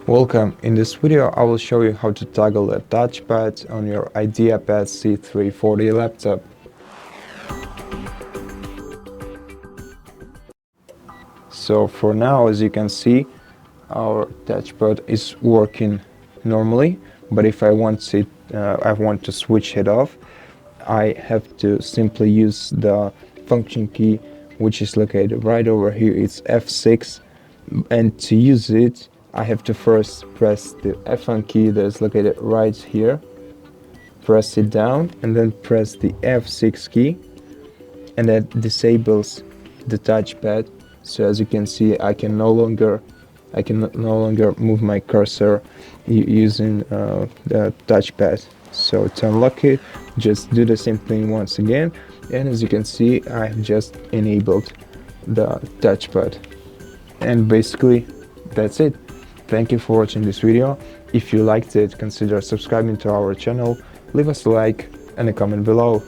Welcome. In this video I will show you how to toggle the touchpad on your Ideapad C340 laptop. So for now, as you can see, our touchpad is working normally, but if I want to switch it off, I have to simply use the function key, which is located right over here. It's F6, and to use it I have to first press the F1 key that is located right here, press it down, and then press the F6 key, and that disables the touchpad. So as you can see, I can no longer move my cursor using the touchpad. So to unlock it, just do the same thing once again, and as you can see, I've just enabled the touchpad. And basically that's it. Thank you for watching this video. If you liked it, consider subscribing to our channel, leave us a like and a comment below.